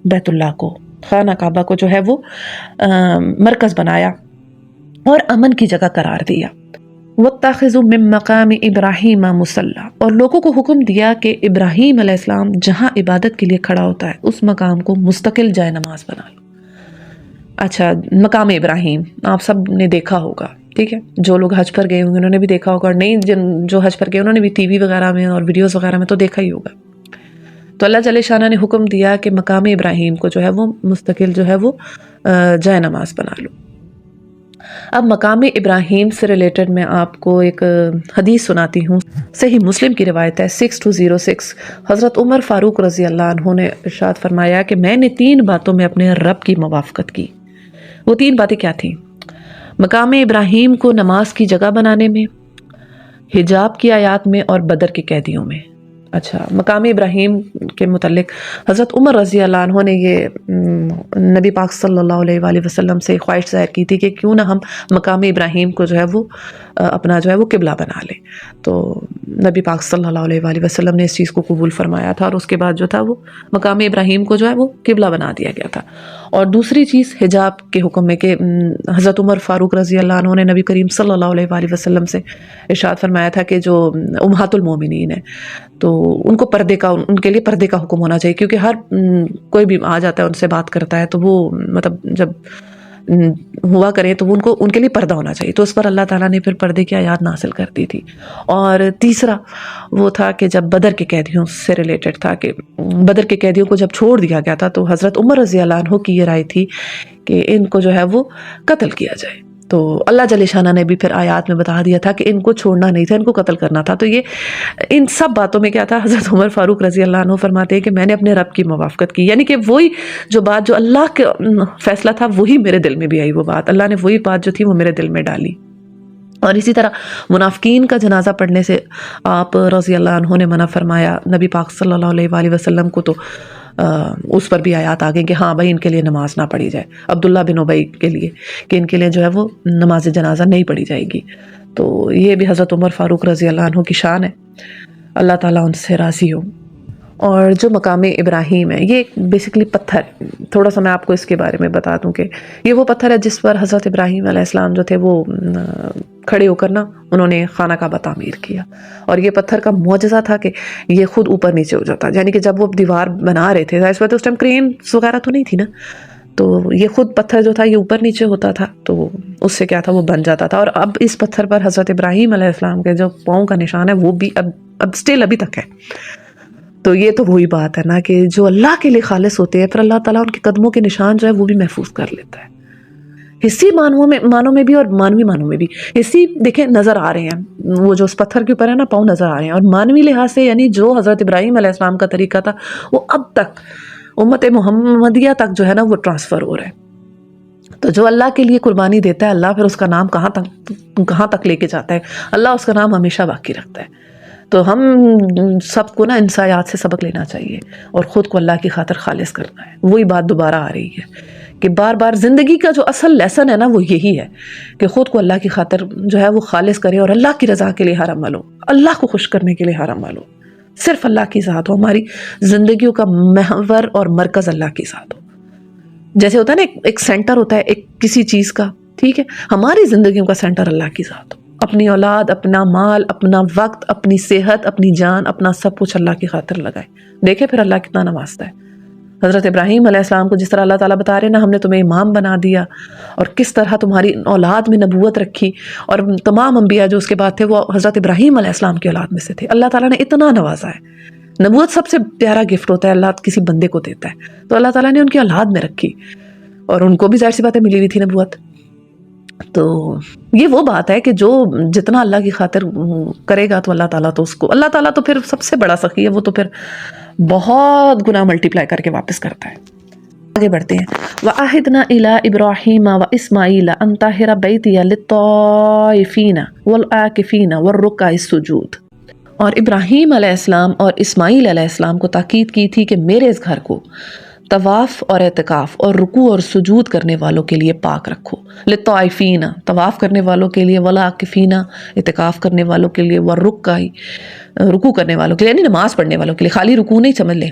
بیت اللہ کو، خانہ کعبہ کو جو ہے وہ مرکز بنایا اور امن کی جگہ قرار دیا. وَاتَّخِذُوا مِن مَّقَامِ إِبْرَاهِيمَ مُصَلًّى، اور لوگوں کو حکم دیا کہ ابراہیم علیہ السلام جہاں عبادت کے لیے کھڑا ہوتا ہے اس مقام کو مستقل جائے نماز بنا لو. اچھا، مقام ابراہیم آپ سب نے دیکھا ہوگا، ٹھیک ہے، جو لوگ حج پر گئے ہوں گے انہوں نے بھی دیکھا ہوگا، اور نہیں جو حج پر گئے انہوں نے بھی ٹی وی وغیرہ میں اور ویڈیوز وغیرہ میں تو دیکھا ہی ہوگا. تو اللہ جل شانہ نے حکم دیا کہ مقام ابراہیم کو جو ہے وہ مستقل جو ہے وہ جائے نماز بنا لو. اب مقام ابراہیم سے ریلیٹڈ میں آپ کو ایک حدیث سناتی ہوں. صحیح مسلم کی روایت ہے 6206. حضرت عمر فاروق رضی اللہ عنہ نے ارشاد فرمایا کہ میں نے 3 باتوں میں اپنے رب کی موافقت کی. وہ 3 باتیں کیا تھیں؟ مقام ابراہیم کو نماز کی جگہ بنانے میں، حجاب کی آیات میں، اور بدر کے قیدیوں میں. اچھا، مقام ابراہیم کے متعلق حضرت عمر رضی اللہ عنہ نے یہ نبی پاک صلی اللہ علیہ وآلہ وسلم سے خواہش ظاہر کی تھی کہ کیوں نہ ہم مقام ابراہیم کو جو ہے وہ اپنا جو ہے وہ قبلہ بنا لیں. تو نبی پاک صلی اللہ علیہ وآلہ وسلم نے اس چیز کو قبول فرمایا تھا، اور اس کے بعد جو تھا وہ مقام ابراہیم کو جو ہے وہ قبلہ بنا دیا گیا تھا. اور دوسری چیز حجاب کے حکم میں کہ حضرت عمر فاروق رضی اللہ عنہ نے نبی کریم صلی اللہ علیہ وآلہ وسلم سے ارشاد فرمایا تھا کہ جو امہات المومنین ہیں تو ان کو پردے کا، ان کے لیے پردے کا حکم ہونا چاہیے، کیونکہ ہر کوئی بھی آ جاتا ہے ان سے بات کرتا ہے تو وہ مطلب جب ہوا کریں تو ان کے لیے پردہ ہونا چاہیے. تو اس پر اللہ تعالیٰ نے پھر پردے کی آیات نازل کر دی تھی. اور تیسرا وہ تھا کہ جب بدر کے قیدیوں سے ریلیٹڈ تھا کہ بدر کے قیدیوں کو جب چھوڑ دیا گیا تھا تو حضرت عمر رضی اللہ عنہ کی یہ رائے تھی کہ ان کو جو ہے وہ قتل کیا جائے. تو اللہ جل شانہ نے بھی پھر آیات میں بتا دیا تھا کہ ان کو چھوڑنا نہیں تھا، ان کو قتل کرنا تھا. تو یہ ان سب باتوں میں کیا تھا، حضرت عمر فاروق رضی اللہ عنہ فرماتے ہیں کہ میں نے اپنے رب کی موافقت کی، یعنی کہ وہی جو بات جو اللہ کا فیصلہ تھا وہی میرے دل میں بھی آئی. وہ بات اللہ نے وہی بات جو تھی وہ میرے دل میں ڈالی. اور اسی طرح منافقین کا جنازہ پڑھنے سے آپ رضی اللہ عنہ نے منع فرمایا نبی پاک صلی اللہ علیہ وآلہ وسلم کو. تو اس پر بھی آیات آ گئی کہ ہاں بھائی ان کے لیے نماز نہ پڑھی جائے، عبداللہ بن ابی کے لیے، کہ ان کے لیے جو ہے وہ نماز جنازہ نہیں پڑھی جائے گی. تو یہ بھی حضرت عمر فاروق رضی اللہ عنہ کی شان ہے، اللہ تعالیٰ ان سے راضی ہو. اور جو مقام ابراہیم ہے یہ بیسیکلی پتھر، تھوڑا سا میں آپ کو اس کے بارے میں بتا دوں کہ یہ وہ پتھر ہے جس پر حضرت ابراہیم علیہ السلام جو تھے وہ کھڑے ہو کر نا انہوں نے خانہ کعبہ تعمیر کیا. اور یہ پتھر کا معجزہ تھا کہ یہ خود اوپر نیچے ہو جاتا، یعنی کہ جب وہ دیوار بنا رہے تھے اس ٹائم کرین وغیرہ تو نہیں تھی نا، تو یہ خود پتھر جو تھا یہ اوپر نیچے ہوتا تھا، تو اس سے کیا تھا وہ بن جاتا تھا. اور اب اس پتھر پر حضرت ابراہیم علیہ السلام کے جو پاؤں کا نشان ہے وہ بھی اب سٹل ابھی تک ہے. تو یہ تو وہی بات ہے نا کہ جو اللہ کے لیے خالص ہوتے ہیں پھر اللہ تعالیٰ ان کے قدموں کے نشان جو ہے وہ بھی محفوظ کر لیتا ہے، حصی معنوں میں بھی اور مانوی معنوں میں بھی. حصی دیکھیں نظر آ رہے ہیں، وہ جو اس پتھر کے اوپر ہے نا پاؤں نظر آ رہے ہیں، اور مانوی لحاظ سے یعنی جو حضرت ابراہیم علیہ السلام کا طریقہ تھا وہ اب تک امت محمدیہ تک جو ہے نا وہ ٹرانسفر ہو رہا ہے. تو جو اللہ کے لیے قربانی دیتا ہے اللہ پھر اس کا نام کہاں تک لے کے جاتا ہے، اللہ اس کا نام ہمیشہ باقی رکھتا ہے. تو ہم سب کو نا ان آیات سے سبق لینا چاہیے اور خود کو اللہ کی خاطر خالص کرنا ہے. وہی بات دوبارہ آ رہی ہے کہ بار بار زندگی کا جو اصل لیسن ہے نا وہ یہی ہے کہ خود کو اللہ کی خاطر جو ہے وہ خالص کرے اور اللہ کی رضا کے لیے ہر عمل ہو، اللہ کو خوش کرنے کے لیے ہر عمل ہو، صرف اللہ کی ذات ہو، ہماری زندگیوں کا محور اور مرکز اللہ کی ذات ہو. جیسے ہوتا ہے نا ایک سینٹر ہوتا ہے ایک کسی چیز کا، ٹھیک ہے، ہماری زندگیوں کا سینٹر اللہ کی ذات ہو. اپنی اولاد، اپنا مال، اپنا وقت، اپنی صحت، اپنی جان، اپنا سب کچھ اللہ کی خاطر لگائے. دیکھیں پھر اللہ کتنا نوازتا ہے. حضرت ابراہیم علیہ السلام کو جس طرح اللہ تعالیٰ بتا رہے ہیں نا ہم نے تمہیں امام بنا دیا، اور کس طرح تمہاری اولاد میں نبوت رکھی، اور تمام انبیاء جو اس کے بعد تھے وہ حضرت ابراہیم علیہ السلام کی اولاد میں سے تھے. اللہ تعالیٰ نے اتنا نوازا ہے نبوت سب سے پیارا گفٹ ہوتا ہے اللہ کسی بندے کو دیتا ہے، تو اللہ تعالیٰ نے ان کی اولاد میں رکھی، اور ان کو بھی ظاہر سی باتیں ملی ہوئی تھی نبوت۔ تو یہ وہ بات ہے کہ جو جتنا اللہ کی خاطر کرے گا تو اللہ تعالیٰ تو اس کو، اللہ تعالیٰ تو پھر سب سے بڑا سخی ہے، وہ تو پھر بہت گنا ملٹیپلائی کر کے واپس کرتا ہے۔ آگے بڑھتے ہیں۔ وَعَهِدْنَا إِلَىٰ إِبْرَاهِيمَ وَإِسْمَاعِيلَ أَن طَهِّرَ بَيْتِيَ لِلطَّائِفِينَ وَالْعَاكِفِينَ وَالرُّكَّعِ السُّجُودِ، اور ابراہیم علیہ السلام اور اسماعیل علیہ السلام کو تاکید کی تھی کہ میرے اس گھر کو طواف اور اعتکاف اور رکوع اور سجود کرنے والوں کے لیے پاک رکھو، للطائفین طواف کرنے والوں کے لیے، والعاکفین اعتکاف کرنے والوں کے لیے، والرکع رکوع کرنے والوں کے لیے، یعنی نماز پڑھنے والوں کے لیے، خالی رکوع نہیں سمجھ لیں،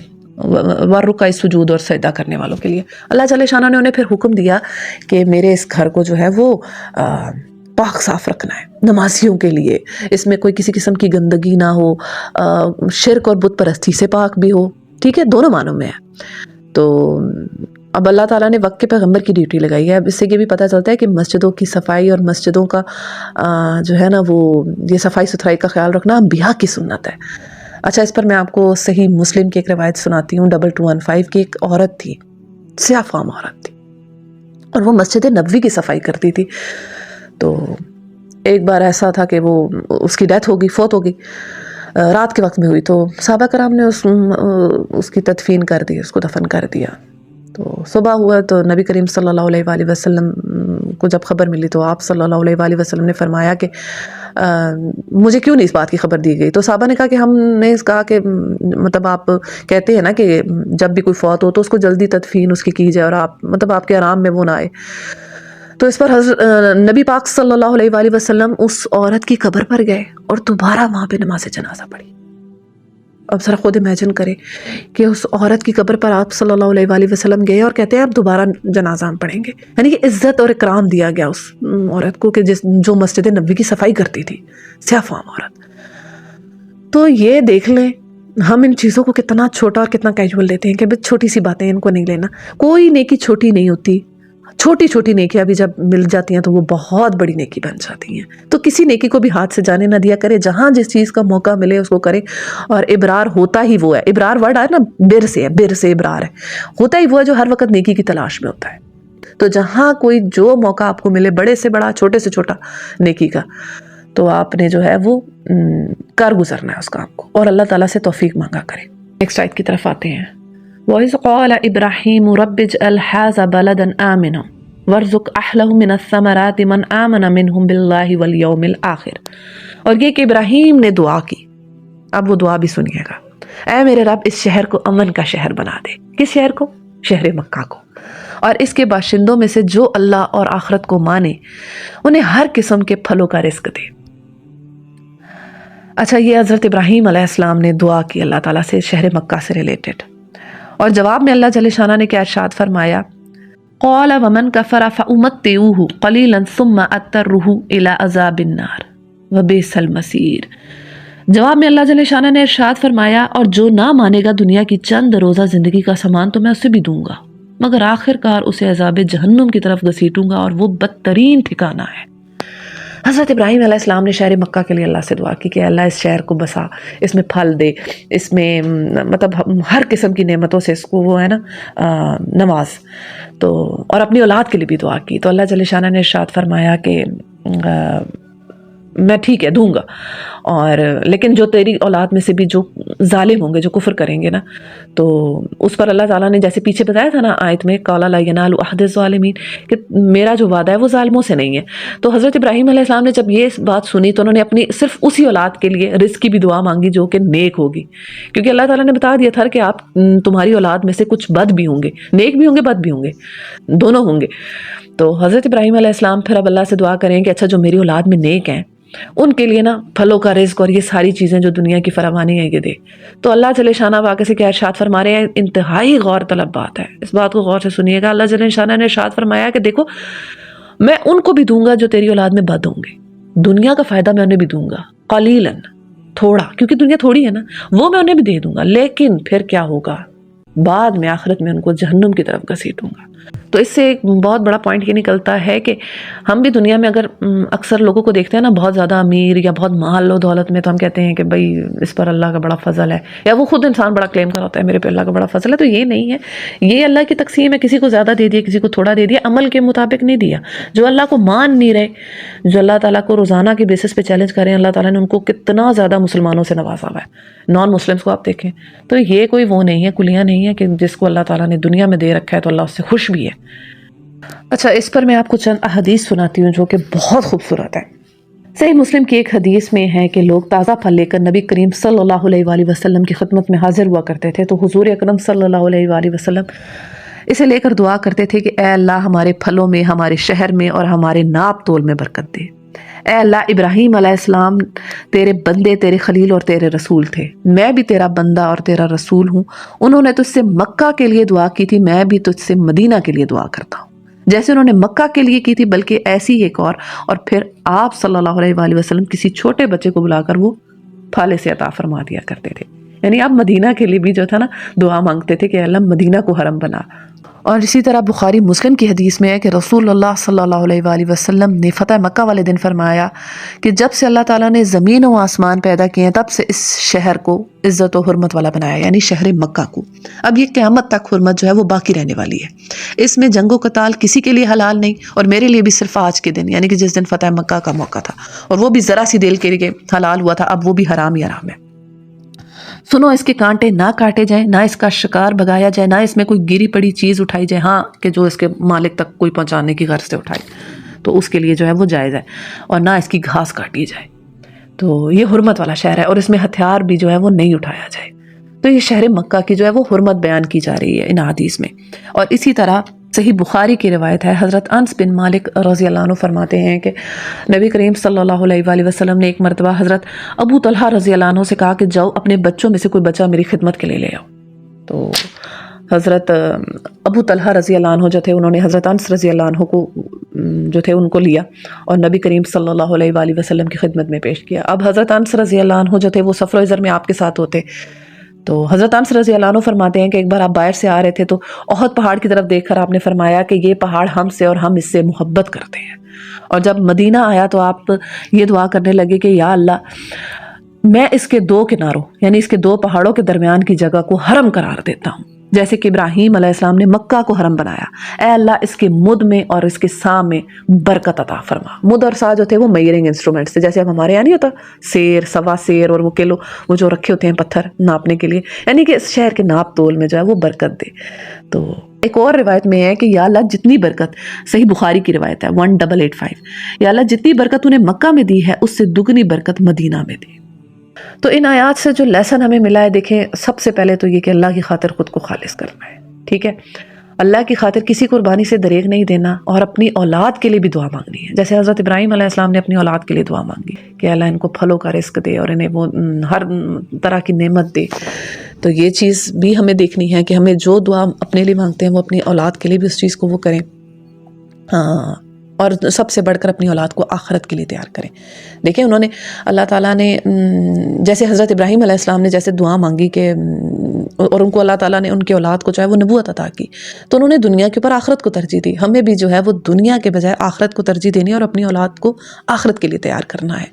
والرکع سجود اور سجدہ کرنے والوں کے لیے۔ اللہ جل شانہ نے انہیں پھر حکم دیا کہ میرے اس گھر کو جو ہے وہ پاک صاف رکھنا ہے نمازیوں کے لیے، اس میں کوئی کسی قسم کی گندگی نہ ہو، شرک اور بت پرستی سے پاک بھی ہو، ٹھیک ہے، دونوں معنوں میں ہے۔ تو اب اللہ تعالیٰ نے وقت کے پیغمبر کی ڈیوٹی لگائی ہے۔ اب اس سے یہ بھی پتہ چلتا ہے کہ مسجدوں کی صفائی اور مسجدوں کا جو ہے نا وہ یہ صفائی ستھرائی کا خیال رکھنا انبیاء کی سنت ہے۔ اچھا، اس پر میں آپ کو صحیح مسلم کی ایک روایت سناتی ہوں، 2215 کی۔ ایک عورت تھی، سیاہ فام عورت تھی، اور وہ مسجد نبوی کی صفائی کرتی تھی۔ تو ایک بار ایسا تھا کہ وہ اس کی ڈیتھ ہو گئی، فوت ہو گئی، رات کے وقت میں ہوئی، تو صحابہ کرام نے اس کی تدفین کر دی، اس کو دفن کر دیا۔ تو صبح ہوا تو نبی کریم صلی اللہ علیہ وآلہ وسلم کو جب خبر ملی تو آپ صلی اللہ علیہ وآلہ وسلم نے فرمایا کہ مجھے کیوں نہیں اس بات کی خبر دی گئی؟ تو صحابہ نے کہا کہ ہم نے کہا کہ مطلب آپ کہتے ہیں نا کہ جب بھی کوئی فوت ہو تو اس کو جلدی تدفین اس کی جائے، اور آپ مطلب آپ کے آرام میں وہ نہ آئے۔ تو اس پر نبی پاک صلی اللہ علیہ وآلہ وسلم اس عورت کی قبر پر گئے اور دوبارہ وہاں پہ نماز جنازہ پڑھی۔ اب ذرا خود امیجن کریں کہ اس عورت کی قبر پر آپ صلی اللہ علیہ وآلہ وسلم گئے اور کہتے ہیں اب دوبارہ جنازہ ہم پڑھیں گے، یعنی کہ عزت اور اکرام دیا گیا اس عورت کو کہ جو مسجد نبوی کی صفائی کرتی تھی، سیاہ فام عورت۔ تو یہ دیکھ لیں ہم ان چیزوں کو کتنا چھوٹا اور کتنا کیجول لیتے ہیں کہ بس چھوٹی سی باتیں ان کو نہیں لینا۔ کوئی نیکی چھوٹی نہیں ہوتی، چھوٹی چھوٹی نیکیاں بھی جب مل جاتی ہیں تو وہ بہت بڑی نیکی بن جاتی ہیں۔ تو کسی نیکی کو بھی ہاتھ سے جانے نہ دیا کرے، جہاں جس چیز کا موقع ملے اس کو کرے۔ اور ابرار ہوتا ہی وہ ہے، ابرار ورڈ ہے نا، بر سے ہے، بر سے ابرار ہے، ہوتا ہی وہ ہے جو ہر وقت نیکی کی تلاش میں ہوتا ہے۔ تو جہاں کوئی جو موقع آپ کو ملے، بڑے سے بڑا، چھوٹے سے چھوٹا نیکی کا، تو آپ نے جو ہے وہ کر گزرنا ہے اس کام کو، اور اللہ تعالیٰ سے توفیق مانگا کرے۔ نیکسٹ آیت کی طرف آتے ہیں۔ وَإِذْ قَالَ إِبْرَاهِيمُ رَبِّ اجْعَلْ هَٰذَا بَلَدًا آمِنًا وَارْزُقْ أَهْلَهُ مِنَ الثَّمَرَاتِ مَنْ آمَنَ مِنْهُمْ بِاللَّهِ وَالْيَوْمِ الْآخِرِ۔ اور یہ کہ ابراہیم نے دعا کی، اب وہ دعا بھی سنیے گا، اے میرے رب اس شہر کو امن کا شہر بنا دے۔ کس شہر کو؟ شہر مکہ کو، اور اس کے باشندوں میں سے جو اللہ اور آخرت کو مانے انہیں ہر قسم کے پھلوں کا رزق دے۔ اچھا، یہ حضرت ابراہیم علیہ السلام نے دعا کی اللہ تعالیٰ سے شہر مکہ سے ریلیٹڈ، اور جواب میں اللہ جل شانہ نے کیا ارشاد فرمایا؟ قال ومن كفر فأمتعه قليلا ثم أضطره إلى عذاب النار وبئس المصير۔ جواب میں اللہ جل شانہ نے ارشاد فرمایا، اور جو نہ مانے گا دنیا کی چند روزہ زندگی کا سامان تو میں اسے بھی دوں گا، مگر آخر کار اسے عذاب جہنم کی طرف گھسیٹوں گا، اور وہ بدترین ٹھکانہ ہے۔ حضرت ابراہیم علیہ السلام نے شہر مکہ کے لیے اللہ سے دعا کی کہ اللہ اس شہر کو بسا، اس میں پھل دے، اس میں مطلب ہر قسم کی نعمتوں سے اس کو وہ ہے نا نواز، تو اور اپنی اولاد کے لیے بھی دعا کی۔ تو اللہ جل شانہ نے ارشاد فرمایا کہ میں ٹھیک ہے دوں گا، اور لیکن جو تیری اولاد میں سے بھی جو ظالم ہوں گے، جو کفر کریں گے نا، تو اس پر اللہ تعالیٰ نے جیسے پیچھے بتایا تھا نا آیت میں، قَالَ لَا يَنَالُ عَهْدِ الظَّالِمِينَ، کہ میرا جو وعدہ ہے وہ ظالموں سے نہیں ہے۔ تو حضرت ابراہیم علیہ السلام نے جب یہ بات سنی تو انہوں نے اپنی صرف اسی اولاد کے لیے رزق کی بھی دعا مانگی جو کہ نیک ہوگی، کیونکہ اللہ تعالیٰ نے بتا دیا تھا کہ آپ تمہاری اولاد میں سے کچھ بد بھی ہوں گے، نیک بھی ہوں گے، بد بھی ہوں گے، دونوں ہوں گے۔ تو حضرت ابراہیم علیہ السلام پھر اب اللہ سے دعا کریں کہ اچھا جو میری اولاد میں نیک ہیں ان کے لیے نا پھلوں کا رزق اور یہ ساری چیزیں جو دنیا کی فراوانی ہے یہ دے۔ تو اللہ جل شانہ واقع سے کیا ارشاد فرما رہے ہیں، انتہائی غور طلب بات ہے، اس بات کو غور سے سنیے گا۔ اللہ جل شانہ نے ارشاد فرمایا کہ دیکھو میں ان کو بھی دوں گا جو تیری اولاد میں بد ہوں گے، دنیا کا فائدہ میں انہیں بھی دوں گا، قلیلاً تھوڑا، کیونکہ دنیا تھوڑی ہے نا، وہ میں انہیں بھی دے دوں گا، لیکن پھر کیا ہوگا، بعد میں آخرت میں ان کو جہنم کی طرف گھسیٹوں گا۔ تو اس سے ایک بہت بڑا پوائنٹ یہ نکلتا ہے کہ ہم بھی دنیا میں اگر اکثر لوگوں کو دیکھتے ہیں نا بہت زیادہ امیر یا بہت مال و دولت میں، تو ہم کہتے ہیں کہ بھائی اس پر اللہ کا بڑا فضل ہے، یا وہ خود انسان بڑا کلیم کر ہوتا ہے میرے پہ اللہ کا بڑا فضل ہے. تو یہ نہیں ہے، یہ اللہ کی تقسیم ہے. کسی کو زیادہ دے دیا، کسی کو تھوڑا دے دیا، عمل کے مطابق نہیں دیا. جو اللہ کو مان نہیں رہے، جو اللہ تعالیٰ کو روزانہ کے بیسس پہ چیلنج کریں، اللہ تعالیٰ نے ان کو کتنا زیادہ مسلمانوں سے نوازا ہوا ہے، نان مسلمس کو آپ دیکھیں. تو یہ کوئی وہ نہیں ہے، کلیاں نہیں ہے کہ جس کو اللہ تعالیٰ نے دنیا میں دے رکھا ہے تو اللہ اس سے خوش بھی ہے. اچھا، اس پر میں آپ کو چند احادیث سناتی ہوں جو کہ بہت خوبصورت ہے. صحیح مسلم کی ایک حدیث میں ہے کہ لوگ تازہ پھل لے کر نبی کریم صلی اللہ علیہ وآلہ وسلم کی خدمت میں حاضر ہوا کرتے تھے، تو حضور اکرم صلی اللہ علیہ وآلہ وسلم اسے لے کر دعا کرتے تھے کہ اے اللہ ہمارے پھلوں میں، ہمارے شہر میں اور ہمارے ناپ تول میں برکت دے. اے اللہ، ابراہیم علیہ السلام تیرے بندے، تیرے خلیل اور تیرے رسول تھے. میں بھی تیرا بندہ اور تیرا رسول ہوں. انہوں نے تجھ سے مکہ کے لیے دعا کی تھی، میں بھی تجھ سے مدینہ کے لیے دعا کرتا ہوں. جیسے انہوں نے مکہ کے لیے کی تھی، بلکہ ایسی ایک اور پھر آپ صلی اللہ علیہ وآلہ وسلم کسی چھوٹے بچے کو بلا کر وہ پھالے سے عطا فرما دیا کرتے تھے. یعنی آپ مدینہ کے لیے بھی جو تھا نا دعا مانگتے تھے کہ اللہ مدینہ کو حرم بنا. اور اسی طرح بخاری مسلم کی حدیث میں ہے کہ رسول اللہ صلی اللہ علیہ وآلہ وسلم نے فتح مکہ والے دن فرمایا کہ جب سے اللہ تعالیٰ نے زمین و آسمان پیدا کیے ہیں تب سے اس شہر کو عزت و حرمت والا بنایا، یعنی شہر مکہ کو. اب یہ قیامت تک حرمت جو ہے وہ باقی رہنے والی ہے. اس میں جنگ و قتال کسی کے لیے حلال نہیں، اور میرے لیے بھی صرف آج کے دن، یعنی کہ جس دن فتح مکہ کا موقع تھا، اور وہ بھی ذرا سی دیر کے لیے حلال ہوا تھا، اب وہ بھی حرام ہی حرام ہے. سنو، اس کے کانٹے نہ کاٹے جائیں، نہ اس کا شکار بگایا جائے، نہ اس میں کوئی گری پڑی چیز اٹھائی جائے، ہاں کہ جو اس کے مالک تک کوئی پہنچانے کی غرض سے اٹھائے تو اس کے لیے جو ہے وہ جائز ہے، اور نہ اس کی گھاس کاٹی جائے. تو یہ حرمت والا شہر ہے، اور اس میں ہتھیار بھی جو ہے وہ نہیں اٹھایا جائے. تو یہ شہر مکہ کی جو ہے وہ حرمت بیان کی جا رہی ہے ان حدیث میں. اور اسی طرح صحیح بخاری کی روایت ہے، حضرت انس بن مالک رضی اللہ عنہ فرماتے ہیں کہ نبی کریم صلی اللہ علیہ وآلہ وسلم نے ایک مرتبہ حضرت ابو طلحہ رضی اللہ عنہ سے کہا کہ جاؤ اپنے بچوں میں سے کوئی بچہ میری خدمت کے لیے لے آؤ. تو حضرت ابو طلحہ رضی اللہ عنہ جو تھے انہوں نے حضرت انس رضی اللہ عنہ کو جو تھے ان کو لیا اور نبی کریم صلی اللہ علیہ وآلہ وسلم کی خدمت میں پیش کیا. اب حضرت انس رضی اللہ عنہ جو تھے وہ سفر و حضر میں آپ کے ساتھ ہوتے. تو حضرت انس رضی اللہ عنہ فرماتے ہیں کہ ایک بار آپ باہر سے آ رہے تھے تو احد پہاڑ کی طرف دیکھ کر آپ نے فرمایا کہ یہ پہاڑ ہم سے اور ہم اس سے محبت کرتے ہیں. اور جب مدینہ آیا تو آپ یہ دعا کرنے لگے کہ یا اللہ، میں اس کے دو کناروں یعنی اس کے دو پہاڑوں کے درمیان کی جگہ کو حرم قرار دیتا ہوں، جیسے کہ ابراہیم علیہ السلام نے مکہ کو حرم بنایا. اے اللہ، اس کے مد میں اور اس کے سا میں برکت عطا فرما. مد اور سا جو تھے وہ میئرنگ انسٹرومنٹس تھے، جیسے اب ہمارے یہاں نہیں ہوتا سیر، سوا سیر اور وہ کلو، وہ جو رکھے ہوتے ہیں پتھر ناپنے کے لیے، یعنی کہ اس شہر کے ناپ تول میں جو ہے وہ برکت دے. تو ایک اور روایت میں ہے کہ یا اللہ جتنی برکت، صحیح بخاری کی روایت ہے 1885، یا اللہ جتنی برکت انہیں مکہ میں دی ہے اس سے دگنی برکت مدینہ میں دی. تو ان آیات سے جو لیسن ہمیں ملا ہے، دیکھیں سب سے پہلے تو یہ کہ اللہ کی خاطر خود کو خالص کرنا ہے. ٹھیک ہے، اللہ کی خاطر کسی قربانی سے دریغ نہیں دینا، اور اپنی اولاد کے لیے بھی دعا مانگنی ہے. جیسے حضرت ابراہیم علیہ السلام نے اپنی اولاد کے لیے دعا مانگی کہ اللہ ان کو پھلوں کا رزق دے اور انہیں وہ ہر طرح کی نعمت دے. تو یہ چیز بھی ہمیں دیکھنی ہے کہ ہمیں جو دعا اپنے لیے مانگتے ہیں وہ اپنی اولاد کے لیے بھی اس چیز کو وہ کریں. ہاں، اور سب سے بڑھ کر اپنی اولاد کو آخرت کے لیے تیار کریں. دیکھیں انہوں نے اللہ تعالیٰ نے جیسے حضرت ابراہیم علیہ السلام نے جیسے دعا مانگی کہ اور ان کو اللہ تعالیٰ نے ان کی اولاد کو جو ہے وہ نبوت عطا کی، تو انہوں نے دنیا کے اوپر آخرت کو ترجیح دی. ہمیں بھی جو ہے وہ دنیا کے بجائے آخرت کو ترجیح دینی ہے اور اپنی اولاد کو آخرت کے لیے تیار کرنا ہے،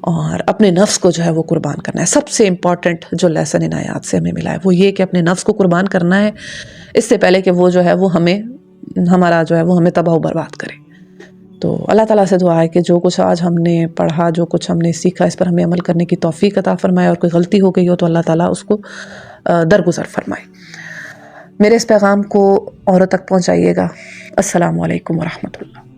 اور اپنے نفس کو جو ہے وہ قربان کرنا ہے. سب سے امپورٹنٹ جو لیسن ان آیات سے ہمیں ملا ہے وہ یہ کہ اپنے نفس کو قربان کرنا ہے اس سے پہلے کہ وہ جو ہے وہ ہمارا جو ہے وہ ہمیں تباہ و برباد کرے. تو اللہ تعالیٰ سے دعا ہے کہ جو کچھ آج ہم نے پڑھا، جو کچھ ہم نے سیکھا، اس پر ہمیں عمل کرنے کی توفیق عطا فرمائے، اور کوئی غلطی ہو گئی ہو تو اللہ تعالیٰ اس کو درگزر فرمائے. میرے اس پیغام کو اوروں تک پہنچائیے گا. السلام علیکم ورحمۃ اللہ.